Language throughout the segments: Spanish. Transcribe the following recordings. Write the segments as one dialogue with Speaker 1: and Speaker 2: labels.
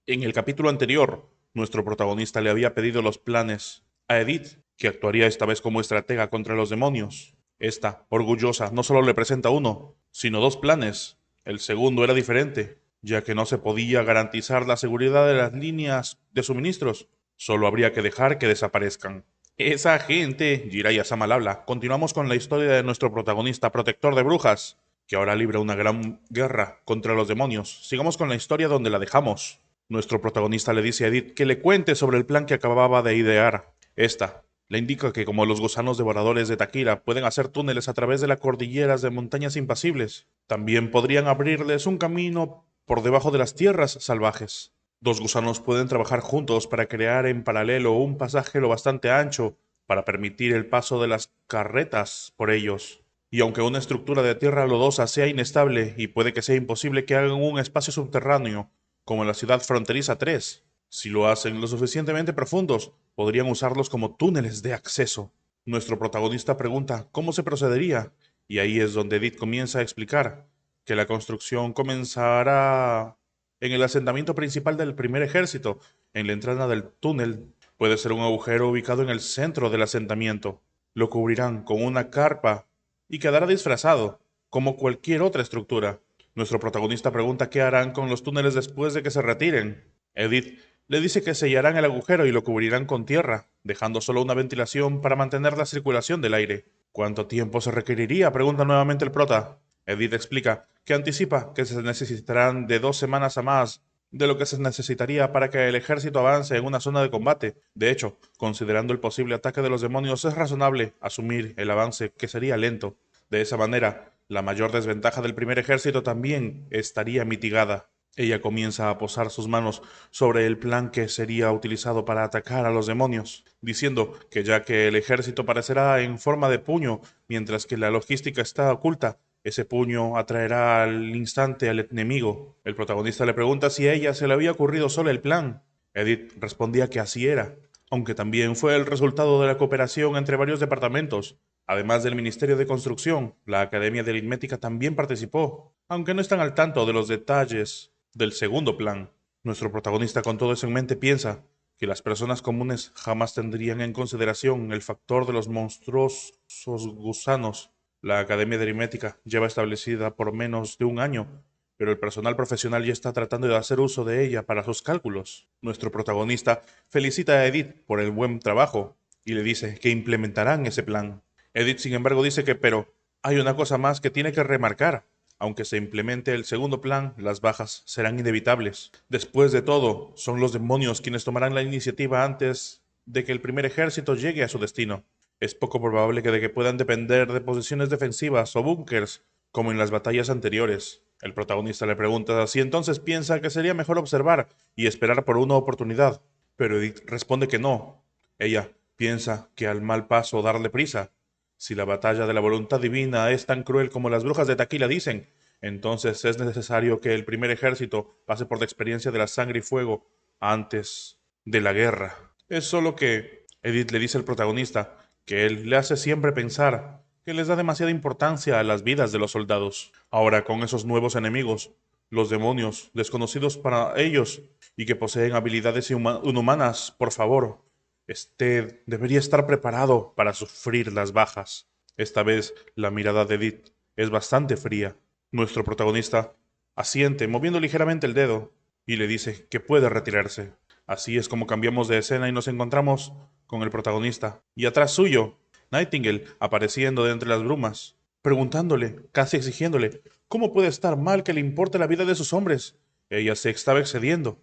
Speaker 1: En el capítulo anterior, nuestro protagonista le había pedido los planes a Edith, que actuaría esta vez como estratega contra los demonios. Esta, orgullosa, no solo le presenta uno, sino dos planes. El segundo era diferente, ya que no se podía garantizar la seguridad de las líneas de suministros. Solo habría que dejar que desaparezcan. Esa gente, Jiraiya Sama al habla. Continuamos con la historia de nuestro protagonista, protector de brujas, que ahora libra una gran guerra contra los demonios. Sigamos con la historia donde la dejamos. Nuestro protagonista le dice a Edith que le cuente sobre el plan que acababa de idear. Esta le indica que como los gusanos devoradores de Takira pueden hacer túneles a través de las cordilleras de montañas impasibles, también podrían abrirles un camino por debajo de las tierras salvajes. Dos gusanos pueden trabajar juntos para crear en paralelo un pasaje lo bastante ancho para permitir el paso de las carretas por ellos. Y aunque una estructura de tierra lodosa sea inestable y puede que sea imposible que hagan un espacio subterráneo, como en la ciudad fronteriza 3, si lo hacen lo suficientemente profundos, podrían usarlos como túneles de acceso. Nuestro protagonista pregunta cómo se procedería, y ahí es donde Edith comienza a explicar que la construcción comenzará en el asentamiento principal del primer ejército, en la entrada del túnel. Puede ser un agujero ubicado en el centro del asentamiento. Lo cubrirán con una carpa y quedará disfrazado, como cualquier otra estructura. Nuestro protagonista pregunta qué harán con los túneles después de que se retiren. Edith le dice que sellarán el agujero y lo cubrirán con tierra, dejando solo una ventilación para mantener la circulación del aire. ¿Cuánto tiempo se requeriría?, pregunta nuevamente el prota. Edith explica que anticipa que se necesitarán de 2 semanas a más de lo que se necesitaría para que el ejército avance en una zona de combate. De hecho, considerando el posible ataque de los demonios, es razonable asumir el avance que sería lento. De esa manera, la mayor desventaja del primer ejército también estaría mitigada. Ella comienza a posar sus manos sobre el plan que sería utilizado para atacar a los demonios, diciendo que ya que el ejército parecerá en forma de puño, mientras que la logística está oculta, ese puño atraerá al instante al enemigo. El protagonista le pregunta si a ella se le había ocurrido solo el plan. Edith respondía que así era, aunque también fue el resultado de la cooperación entre varios departamentos. Además del Ministerio de Construcción, la Academia de Aritmética también participó, aunque no están al tanto de los detalles del segundo plan. Nuestro protagonista con todo eso en mente piensa que las personas comunes jamás tendrían en consideración el factor de los monstruosos gusanos. La Academia de Aritmética lleva establecida por menos de un año, pero el personal profesional ya está tratando de hacer uso de ella para sus cálculos. Nuestro protagonista felicita a Edith por el buen trabajo y le dice que implementarán ese plan. Edith, sin embargo, dice que, pero hay una cosa más que tiene que remarcar. Aunque se implemente el segundo plan, las bajas serán inevitables. Después de todo, son los demonios quienes tomarán la iniciativa antes de que el primer ejército llegue a su destino. Es poco probable que de que puedan depender de posiciones defensivas o búnkers, como en las batallas anteriores. El protagonista le pregunta si entonces piensa que sería mejor observar y esperar por una oportunidad, pero Edith responde que no. Ella piensa que al mal paso darle prisa. Si la batalla de la voluntad divina es tan cruel como las brujas de Taquila dicen, entonces es necesario que el primer ejército pase por la experiencia de la sangre y fuego antes de la guerra. Es solo que Edith le dice al protagonista que él le hace siempre pensar que les da demasiada importancia a las vidas de los soldados. Ahora, con esos nuevos enemigos, los demonios, desconocidos para ellos y que poseen habilidades inhumanas, por favor, usted debería estar preparado para sufrir las bajas. Esta vez la mirada de Edith es bastante fría. Nuestro protagonista asiente, moviendo ligeramente el dedo, y le dice que puede retirarse. Así es como cambiamos de escena y nos encontramos con el protagonista, y atrás suyo, Nightingale, apareciendo de entre las brumas, preguntándole, casi exigiéndole, ¿cómo puede estar mal que le importe la vida de sus hombres? Ella se estaba excediendo,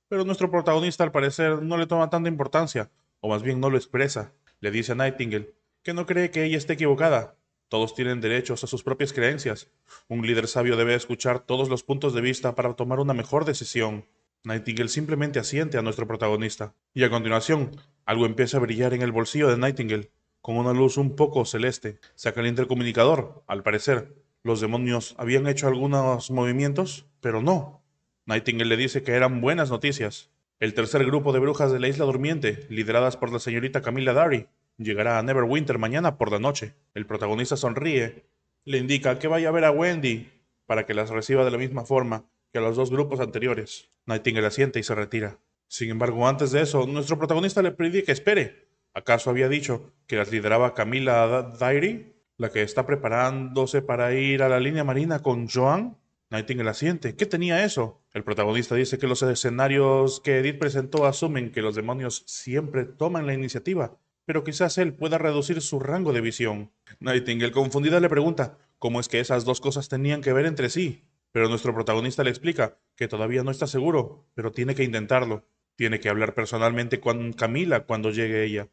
Speaker 1: pero nuestro protagonista al parecer no le toma tanta importancia, o más bien no lo expresa. Le dice a Nightingale que no cree que ella esté equivocada. Todos tienen derechos a sus propias creencias. Un líder sabio debe escuchar todos los puntos de vista para tomar una mejor decisión. Nightingale simplemente asiente a nuestro protagonista. Y a continuación, algo empieza a brillar en el bolsillo de Nightingale, con una luz un poco celeste. Saca el intercomunicador. Al parecer, los demonios habían hecho algunos movimientos, pero no. Nightingale le dice que eran buenas noticias. El tercer grupo de brujas de la Isla Durmiente, lideradas por la señorita Camilla Darry, llegará a Neverwinter mañana por la noche. El protagonista sonríe, le indica que vaya a ver a Wendy para que las reciba de la misma forma que a los dos grupos anteriores. Nightingale asiente y se retira. Sin embargo, antes de eso, nuestro protagonista le pide que espere. ¿Acaso había dicho que las lideraba Camila Dairy, la que está preparándose para ir a la línea marina con Joan? Nightingale asiente. ¿Qué tenía eso? El protagonista dice que los escenarios que Edith presentó asumen que los demonios siempre toman la iniciativa, pero quizás él pueda reducir su rango de visión. Nightingale, confundida, le pregunta cómo es que esas dos cosas tenían que ver entre sí. Pero nuestro protagonista le explica que todavía no está seguro, pero tiene que intentarlo. Tiene que hablar personalmente con Camila cuando llegue ella.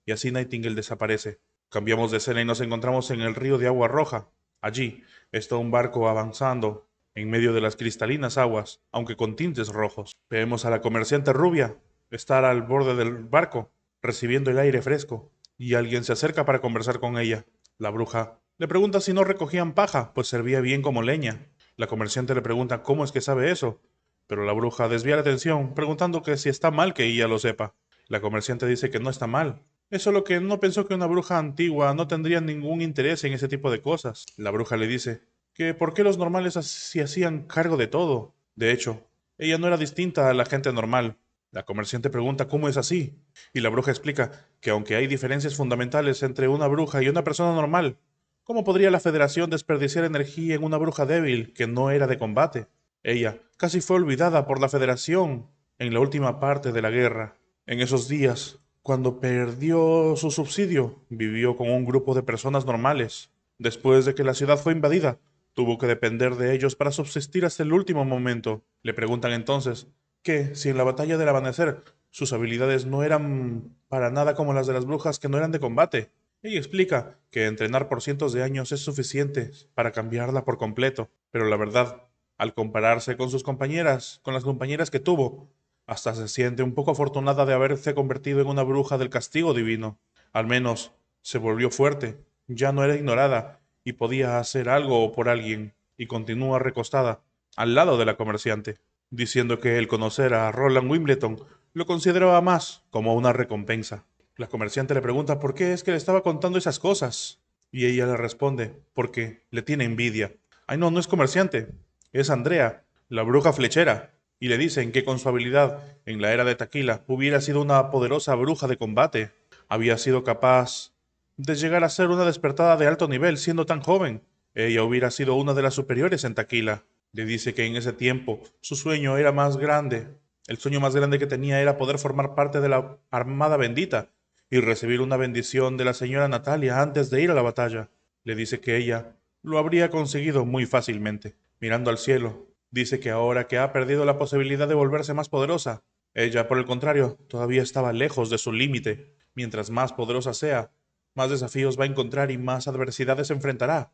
Speaker 1: Y así Nightingale desaparece. Cambiamos de escena y nos encontramos en el río de agua roja. Allí está un barco avanzando en medio de las cristalinas aguas, aunque con tintes rojos. Vemos a la comerciante rubia estar al borde del barco, recibiendo el aire fresco, y alguien se acerca para conversar con ella. La bruja le pregunta si no recogían paja, pues servía bien como leña. La comerciante le pregunta cómo es que sabe eso, pero la bruja desvía la atención, preguntando que si está mal que ella lo sepa. La comerciante dice que no está mal. Es solo que no pensó que una bruja antigua no tendría ningún interés en ese tipo de cosas. La bruja le dice que por qué los normales se hacían cargo de todo. De hecho, ella no era distinta a la gente normal. La comerciante pregunta cómo es así, y la bruja explica que aunque hay diferencias fundamentales entre una bruja y una persona normal, ¿cómo podría la Federación desperdiciar energía en una bruja débil que no era de combate? Ella casi fue olvidada por la Federación en la última parte de la guerra. En esos días, cuando perdió su subsidio, vivió con un grupo de personas normales. Después de que la ciudad fue invadida, tuvo que depender de ellos para subsistir hasta el último momento. Le preguntan entonces que si en la batalla del amanecer sus habilidades no eran para nada como las de las brujas que no eran de combate. Ella explica que entrenar por cientos de años es suficiente para cambiarla por completo, pero la verdad, al compararse con sus compañeras, con las compañeras que tuvo, hasta se siente un poco afortunada de haberse convertido en una bruja del castigo divino. Al menos se volvió fuerte, ya no era ignorada y podía hacer algo por alguien, y continúa recostada al lado de la comerciante, diciendo que el conocer a Roland Wimbledon lo consideraba más como una recompensa. La comerciante le pregunta por qué es que le estaba contando esas cosas, y ella le responde porque le tiene envidia. Ay, no, no es comerciante, es Andrea, la bruja flechera, y le dicen que con su habilidad en la era de Taquila hubiera sido una poderosa bruja de combate. Había sido capaz de llegar a ser una despertada de alto nivel siendo tan joven. Ella hubiera sido una de las superiores en Taquila. Le dice que en ese tiempo su sueño era más grande. El sueño más grande que tenía era poder formar parte de la Armada Bendita y recibir una bendición de la señora Natalia antes de ir a la batalla. Le dice que ella lo habría conseguido muy fácilmente. Mirando al cielo, dice que ahora que ha perdido la posibilidad de volverse más poderosa, ella, por el contrario, todavía estaba lejos de su límite. Mientras más poderosa sea, más desafíos va a encontrar y más adversidades enfrentará.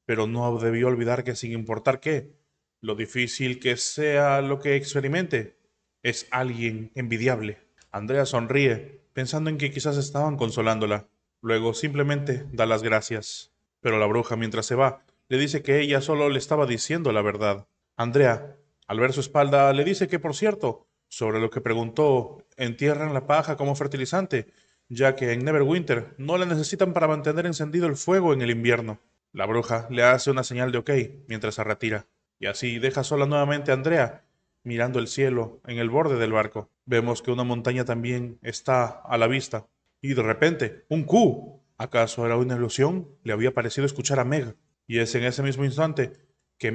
Speaker 1: Pero no debió olvidar que sin importar qué, lo difícil que sea lo que experimente, es alguien envidiable. Andrea sonríe, pensando en que quizás estaban consolándola. Luego simplemente da las gracias. Pero la bruja, mientras se va, le dice que ella solo le estaba diciendo la verdad. Andrea, al ver su espalda, le dice que, por cierto, sobre lo que preguntó, entierran la paja como fertilizante, ya que en Neverwinter no la necesitan para mantener encendido el fuego en el invierno. La bruja le hace una señal de ok mientras se retira, y así deja sola nuevamente a Andrea, mirando el cielo en el borde del barco. Vemos que una montaña también está a la vista, y de repente, un Q. ¿Acaso era una ilusión? Le había parecido escuchar a Meg, y es en ese mismo instante que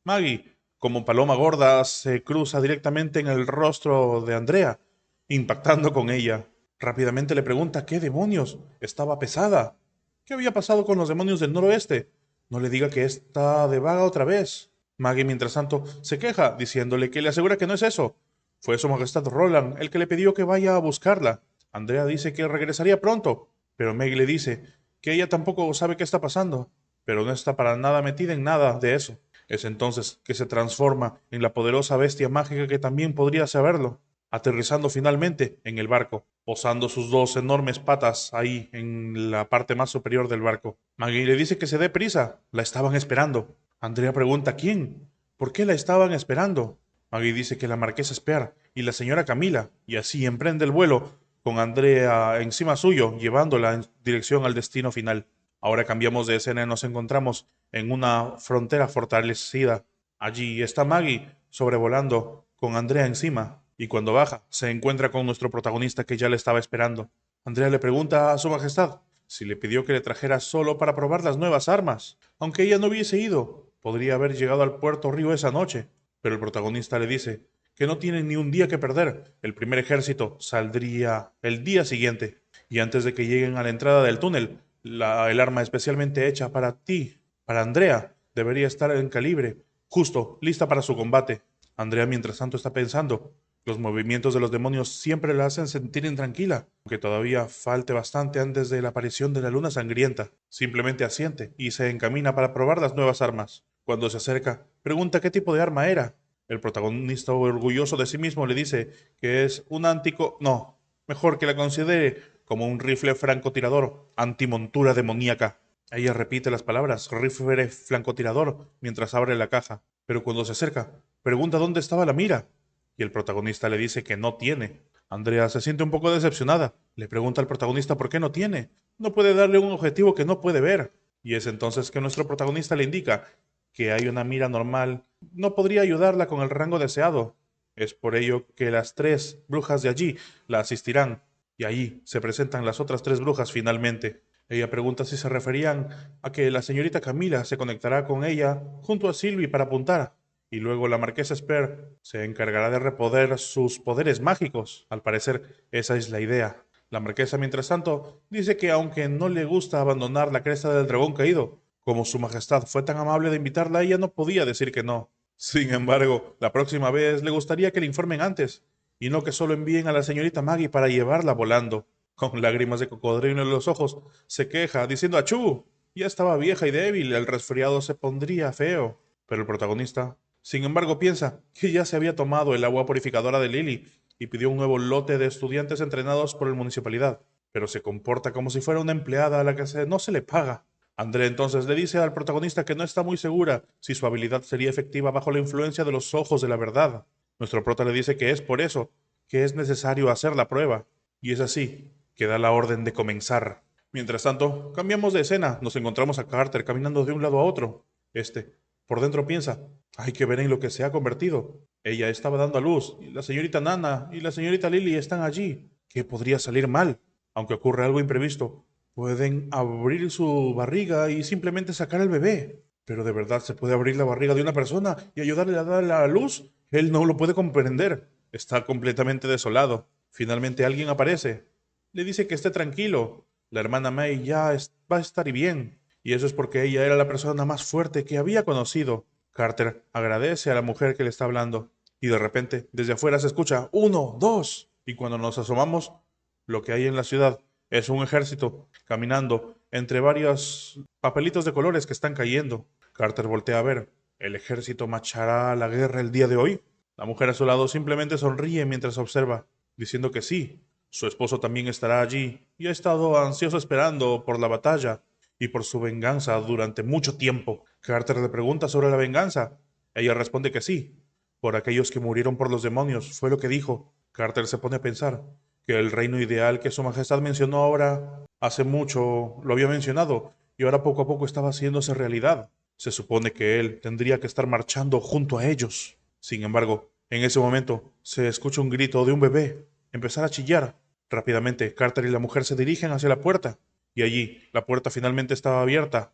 Speaker 1: Maggie, como paloma gorda, se cruza directamente en el rostro de Andrea, impactando con ella. Rápidamente le pregunta qué demonios, estaba pesada. ¿Qué había pasado con los demonios del noroeste? No le diga que está de vaga otra vez. Maggie, mientras tanto, se queja, diciéndole que le asegura que no es eso. Fue su majestad Roland el que le pidió que vaya a buscarla. Andrea dice que regresaría pronto, pero Maggie le dice que ella tampoco sabe qué está pasando, pero no está para nada metida en nada de eso. Es entonces que se transforma en la poderosa bestia mágica que también podría saberlo, aterrizando finalmente en el barco, posando sus dos enormes patas ahí en la parte más superior del barco. Maggie le dice que se dé prisa, la estaban esperando. Andrea pregunta ¿quién? ¿Por qué la estaban esperando? Maggie dice que la marquesa Spear y la señora Camila, y así emprende el vuelo con Andrea encima suyo, llevándola en dirección al destino final. Ahora cambiamos de escena y nos encontramos en una frontera fortalecida. Allí está Maggie sobrevolando con Andrea encima, y cuando baja, se encuentra con nuestro protagonista que ya le estaba esperando. Andrea le pregunta a su majestad si le pidió que le trajera solo para probar las nuevas armas. Aunque ella no hubiese ido, podría haber llegado al puerto Río esa noche. Pero el protagonista le dice que no tienen ni un día que perder. El primer ejército saldría el día siguiente. Y antes de que lleguen a la entrada del túnel, el arma especialmente hecha para ti, para Andrea, debería estar en calibre, justo, lista para su combate. Andrea, mientras tanto, está pensando. Los movimientos de los demonios siempre la hacen sentir intranquila, aunque todavía falte bastante antes de la aparición de la luna sangrienta. Simplemente asiente y se encamina para probar las nuevas armas. Cuando se acerca, pregunta qué tipo de arma era. El protagonista, orgulloso de sí mismo, le dice que es un No, mejor que la considere como un rifle francotirador, antimontura demoníaca. Ella repite las palabras rifle francotirador mientras abre la caja, pero cuando se acerca, pregunta dónde estaba la mira, y el protagonista le dice que no tiene. Andrea se siente un poco decepcionada. Le pregunta al protagonista por qué no tiene. No puede darle un objetivo que no puede ver. Y es entonces que nuestro protagonista le indica que hay una mira normal. No podría ayudarla con el rango deseado. Es por ello que las 3 brujas de allí la asistirán. Y allí se presentan las otras 3 brujas finalmente. Ella pregunta si se referían a que la señorita Camila se conectará con ella junto a Sylvie para apuntar, y luego la marquesa Sper se encargará de repoder sus poderes mágicos. Al parecer, esa es la idea. La marquesa, mientras tanto, dice que aunque no le gusta abandonar la cresta del dragón caído, como su majestad fue tan amable de invitarla, ella no podía decir que no. Sin embargo, la próxima vez le gustaría que le informen antes, y no que solo envíen a la señorita Maggie para llevarla volando. Con lágrimas de cocodrilo en los ojos, se queja, diciendo ¡achú! Ya estaba vieja y débil, el resfriado se pondría feo. Pero el protagonista, sin embargo, piensa que ya se había tomado el agua purificadora de Lily y pidió un nuevo lote de estudiantes entrenados por la municipalidad, pero se comporta como si fuera una empleada a la que no se le paga. André entonces le dice al protagonista que no está muy segura si su habilidad sería efectiva bajo la influencia de los ojos de la verdad. Nuestro prota le dice que es por eso que es necesario hacer la prueba, y es así que da la orden de comenzar. Mientras tanto, cambiamos de escena. Nos encontramos a Carter caminando de un lado a otro. Por dentro piensa, hay que ver en lo que se ha convertido. Ella estaba dando a luz, y la señorita Nana y la señorita Lily están allí. ¿Qué podría salir mal? Aunque ocurra algo imprevisto, pueden abrir su barriga y simplemente sacar al bebé. Pero ¿de verdad se puede abrir la barriga de una persona y ayudarle a dar a luz? Él no lo puede comprender. Está completamente desolado. Finalmente alguien aparece. Le dice que esté tranquilo. La hermana May va a estar bien. Y eso es porque ella era la persona más fuerte que había conocido. Carter agradece a la mujer que le está hablando. Y de repente, desde afuera se escucha 1, 2. Y cuando nos asomamos, lo que hay en la ciudad es un ejército caminando entre varios papelitos de colores que están cayendo. Carter voltea a ver. ¿El ejército marchará a la guerra el día de hoy? La mujer a su lado simplemente sonríe mientras observa, diciendo que sí. Su esposo también estará allí y ha estado ansioso esperando por la batalla y por su venganza durante mucho tiempo. Carter le pregunta sobre la venganza. Ella responde que sí. Por aquellos que murieron por los demonios, fue lo que dijo. Carter se pone a pensar que el reino ideal que su majestad mencionó ahora, hace mucho lo había mencionado, y ahora poco a poco estaba haciéndose realidad. Se supone que él tendría que estar marchando junto a ellos. Sin embargo, en ese momento se escucha un grito de un bebé empezar a chillar. Rápidamente, Carter y la mujer se dirigen hacia la puerta, y allí la puerta finalmente estaba abierta.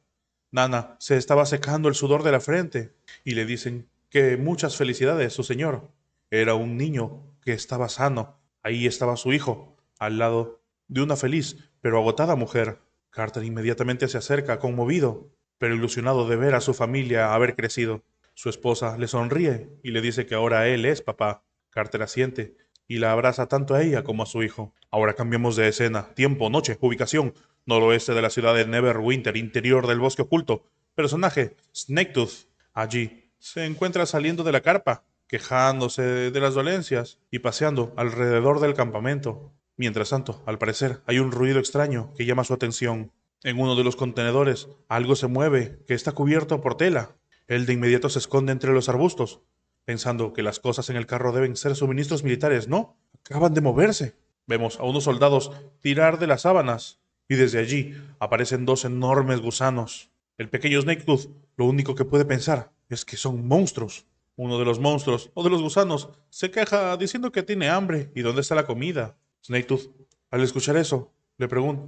Speaker 1: Nana se estaba secando el sudor de la frente, y le dicen que muchas felicidades, su señor. Era un niño que estaba sano. Ahí estaba su hijo, al lado de una feliz pero agotada mujer. Carter inmediatamente se acerca, conmovido, pero ilusionado de ver a su familia haber crecido. Su esposa le sonríe y le dice que ahora él es papá. Carter asiente y la abraza tanto a ella como a su hijo. Ahora cambiamos de escena. Tiempo, noche, ubicación. Noroeste de la ciudad de Neverwinter, interior del bosque oculto. Personaje, Snaketooth. Allí se encuentra saliendo de la carpa, quejándose de las dolencias y paseando alrededor del campamento. Mientras tanto, al parecer, hay un ruido extraño que llama su atención. En uno de los contenedores, algo se mueve que está cubierto por tela. Él de inmediato se esconde entre los arbustos, pensando que las cosas en el carro deben ser suministros militares. No, acaban de moverse. Vemos a unos soldados tirar de las sábanas, y desde allí aparecen 2 enormes gusanos. El pequeño Snaketooth lo único que puede pensar es que son monstruos. Uno de los monstruos, o de los gusanos, se queja diciendo que tiene hambre y dónde está la comida. Snaretooth, al escuchar eso,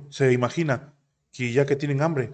Speaker 1: se imagina que ya que tienen hambre,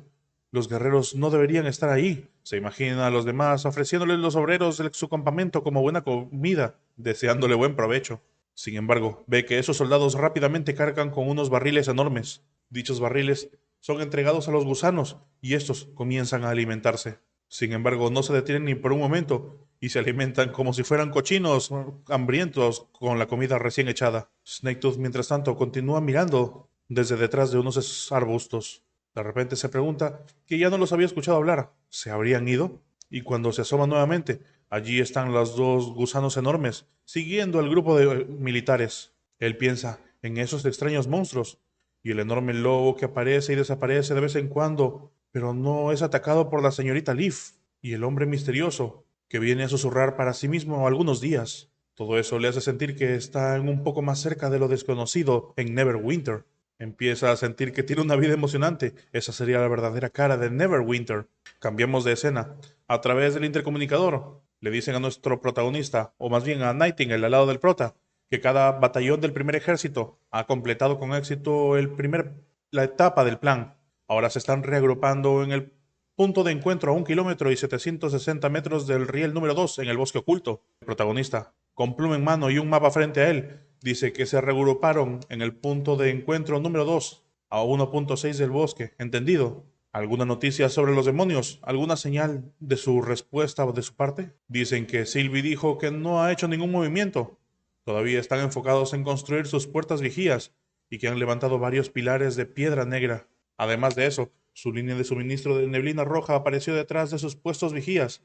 Speaker 1: los guerreros no deberían estar ahí. Se imagina a los demás ofreciéndoles los obreros de su campamento como buena comida, deseándole buen provecho. Sin embargo, ve que esos soldados rápidamente cargan con unos barriles enormes. Dichos barriles son entregados a los gusanos y estos comienzan a alimentarse. Sin embargo, no se detienen ni por un momento y se alimentan como si fueran cochinos hambrientos con la comida recién echada. Snaretooth, mientras tanto, continúa mirando desde detrás de unos arbustos. De repente se pregunta que ya no los había escuchado hablar. ¿Se habrían ido? Y cuando se asoma nuevamente, allí están los dos gusanos enormes, siguiendo al grupo de militares. Él piensa en esos extraños monstruos y el enorme lobo que aparece y desaparece de vez en cuando, pero no es atacado por la señorita Leaf y el hombre misterioso que viene a susurrar para sí mismo algunos días. Todo eso le hace sentir que está en un poco más cerca de lo desconocido en Neverwinter. Empieza a sentir que tiene una vida emocionante. Esa sería la verdadera cara de Neverwinter. Cambiamos de escena. A través del intercomunicador, le dicen a nuestro protagonista, o más bien a Nightingale al lado del prota, que cada batallón del primer ejército ha completado con éxito la etapa del plan. Ahora se están reagrupando en el punto de encuentro a 1 kilómetro y 760 metros del riel número 2 en el bosque oculto. El protagonista, con pluma en mano y un mapa frente a él, dice que se reagruparon en el punto de encuentro número 2 a 1.6 del bosque. ¿Entendido? ¿Alguna noticia sobre los demonios? ¿Alguna señal de su respuesta o de su parte? Dicen que Sylvie dijo que no ha hecho ningún movimiento. Todavía están enfocados en construir sus puertas vigías y que han levantado varios pilares de piedra negra. Además de eso, su línea de suministro de neblina roja apareció detrás de sus puestos vigías.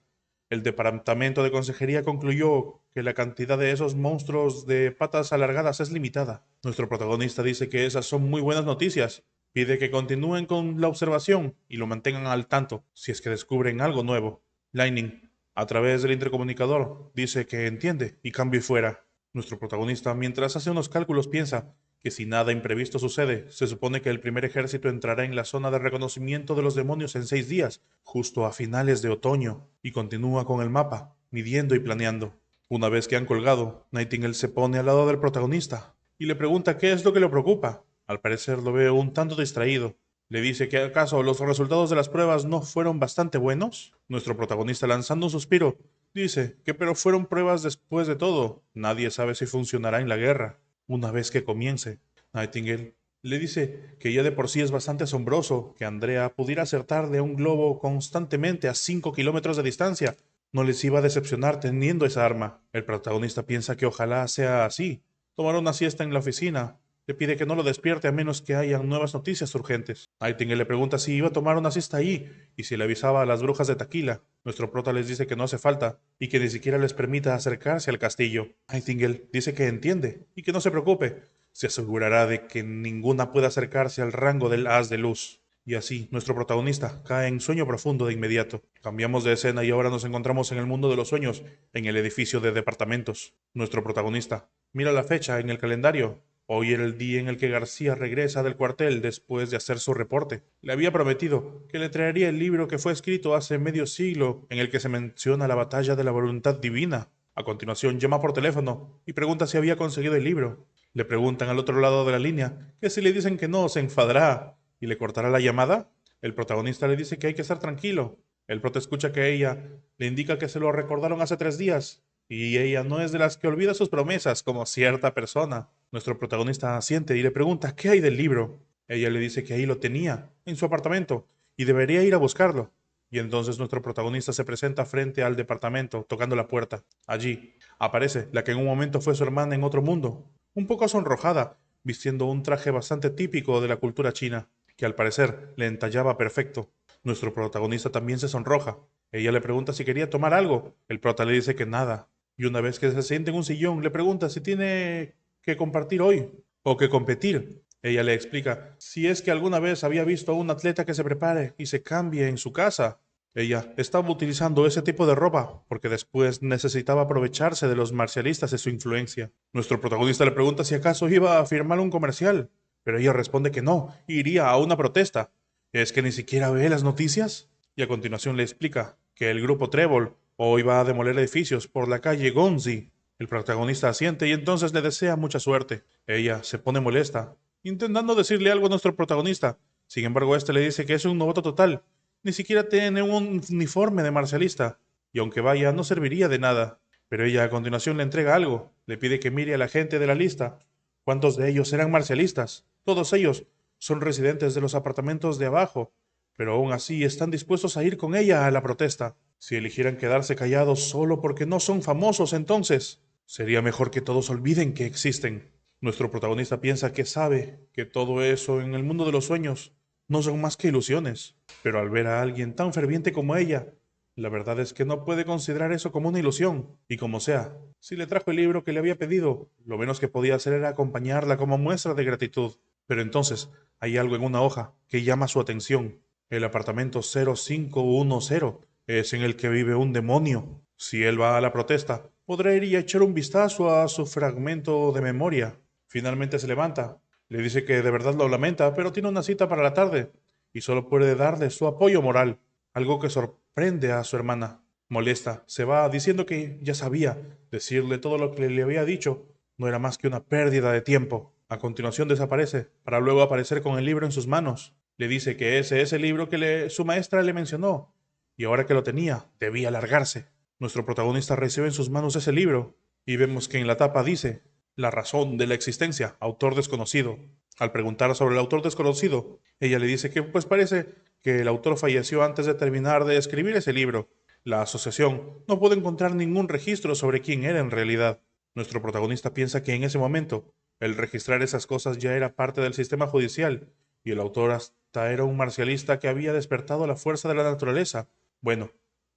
Speaker 1: El departamento de consejería concluyó que la cantidad de esos monstruos de patas alargadas es limitada. Nuestro protagonista dice que esas son muy buenas noticias. Pide que continúen con la observación y lo mantengan al tanto si es que descubren algo nuevo. Lightning, a través del intercomunicador, dice que entiende y cambio y fuera. Nuestro protagonista, mientras hace unos cálculos, piensa que si nada imprevisto sucede, se supone que el primer ejército entrará en la zona de reconocimiento de los demonios en 6 días, justo a finales de otoño, y continúa con el mapa, midiendo y planeando. Una vez que han colgado, Nightingale se pone al lado del protagonista y le pregunta qué es lo que le preocupa. Al parecer lo ve un tanto distraído. Le dice que acaso los resultados de las pruebas no fueron bastante buenos. Nuestro protagonista, lanzando un suspiro, dice que pero fueron pruebas después de todo. Nadie sabe si funcionará en la guerra. Una vez que comience, Nightingale le dice que ya de por sí es bastante asombroso que Andrea pudiera acertar de un globo constantemente a 5 kilómetros de distancia. No les iba a decepcionar teniendo esa arma. El protagonista piensa que ojalá sea así. Tomará una siesta en la oficina. Le pide que no lo despierte a menos que hayan nuevas noticias urgentes. Nightingale le pregunta si iba a tomar una siesta ahí y si le avisaba a las brujas de Taquila. Nuestro prota les dice que no hace falta y que ni siquiera les permita acercarse al castillo. Nightingale dice que entiende y que no se preocupe. Se asegurará de que ninguna pueda acercarse al rango del haz de luz. Y así, nuestro protagonista cae en sueño profundo de inmediato. Cambiamos de escena y ahora nos encontramos en el mundo de los sueños, en el edificio de departamentos. Nuestro protagonista mira la fecha en el calendario. Hoy era el día en el que García regresa del cuartel después de hacer su reporte. Le había prometido que le traería el libro que fue escrito hace medio siglo en el que se menciona la batalla de la voluntad divina. A continuación llama por teléfono y pregunta si había conseguido el libro. Le preguntan al otro lado de la línea que si le dicen que no, se enfadará y le cortará la llamada. El protagonista le dice que hay que estar tranquilo. El prota escucha que ella le indica que se lo recordaron hace 3 días y ella no es de las que olvida sus promesas como cierta persona. Nuestro protagonista asiente y le pregunta qué hay del libro. Ella le dice que ahí lo tenía, en su apartamento, y debería ir a buscarlo. Y entonces nuestro protagonista se presenta frente al departamento, tocando la puerta. Allí aparece la que en un momento fue su hermana en otro mundo, un poco sonrojada, vistiendo un traje bastante típico de la cultura china, que al parecer le entallaba perfecto. Nuestro protagonista también se sonroja. Ella le pregunta si quería tomar algo. El prota le dice que nada. Y una vez que se siente en un sillón, le pregunta si tiene que compartir hoy o que competir. Ella le explica si es que alguna vez había visto a un atleta que se prepare y se cambie en su casa. Ella estaba utilizando ese tipo de ropa porque después necesitaba aprovecharse de los marcialistas y su influencia. Nuestro protagonista le pregunta si acaso iba a firmar un comercial, pero ella responde que no, iría a una protesta. ¿Es que ni siquiera ve las noticias? Y a continuación le explica que el grupo Trébol Hoy va a demoler edificios por la calle Gonzi. El protagonista asiente y entonces le desea mucha suerte. Ella se pone molesta, intentando decirle algo a nuestro protagonista. Sin embargo, este le dice que es un novato total. Ni siquiera tiene un uniforme de marcialista. Y aunque vaya, no serviría de nada. Pero ella a continuación le entrega algo. Le pide que mire a la gente de la lista. ¿Cuántos de ellos eran marcialistas? Todos ellos son residentes de los apartamentos de abajo, pero aún así están dispuestos a ir con ella a la protesta. Si eligieran quedarse callados solo porque no son famosos, entonces sería mejor que todos olviden que existen. Nuestro protagonista piensa que sabe que todo eso en el mundo de los sueños no son más que ilusiones, pero al ver a alguien tan ferviente como ella, la verdad es que no puede considerar eso como una ilusión, y como sea, si le trajo el libro que le había pedido, lo menos que podía hacer era acompañarla como muestra de gratitud. Pero entonces hay algo en una hoja que llama su atención. El apartamento 0510 es en el que vive un demonio. Si él va a la protesta, podrá ir y echar un vistazo a su fragmento de memoria. Finalmente se levanta, le dice que de verdad lo lamenta, pero tiene una cita para la tarde y solo puede darle su apoyo moral, algo que sorprende a su hermana. Molesta, se va diciendo que ya sabía, decirle todo lo que le había dicho no era más que una pérdida de tiempo. A continuación desaparece, para luego aparecer con el libro en sus manos. Le dice que ese es el libro que su maestra le mencionó, y ahora que lo tenía, debía largarse. Nuestro protagonista recibe en sus manos ese libro, y vemos que en la tapa dice, La razón de la existencia, autor desconocido. Al preguntar sobre el autor desconocido, ella le dice que pues parece que el autor falleció antes de terminar de escribir ese libro. La asociación no puede encontrar ningún registro sobre quién era en realidad. Nuestro protagonista piensa que en ese momento, el registrar esas cosas ya era parte del sistema judicial, y el autor hasta era un marcialista que había despertado la fuerza de la naturaleza. Bueno,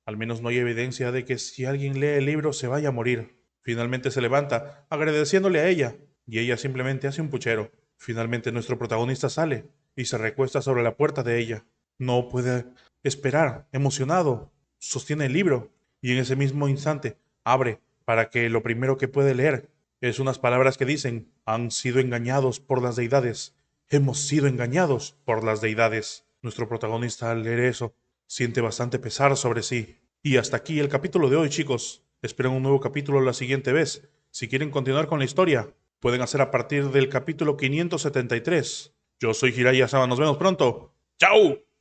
Speaker 1: al menos no hay evidencia de que si alguien lee el libro se vaya a morir. Finalmente se levanta, agradeciéndole a ella, y ella simplemente hace un puchero. Finalmente nuestro protagonista sale y se recuesta sobre la puerta de ella. No puede esperar, emocionado, sostiene el libro, y en ese mismo instante abre para que lo primero que puede leer es unas palabras que dicen, han sido engañados por las deidades. Hemos sido engañados por las deidades. Nuestro protagonista al leer eso siente bastante pesar sobre sí. Y hasta aquí el capítulo de hoy, chicos. Esperen un nuevo capítulo la siguiente vez. Si quieren continuar con la historia, pueden hacer a partir del capítulo 573. Yo soy Jiraiya Sama, nos vemos pronto. ¡Chao!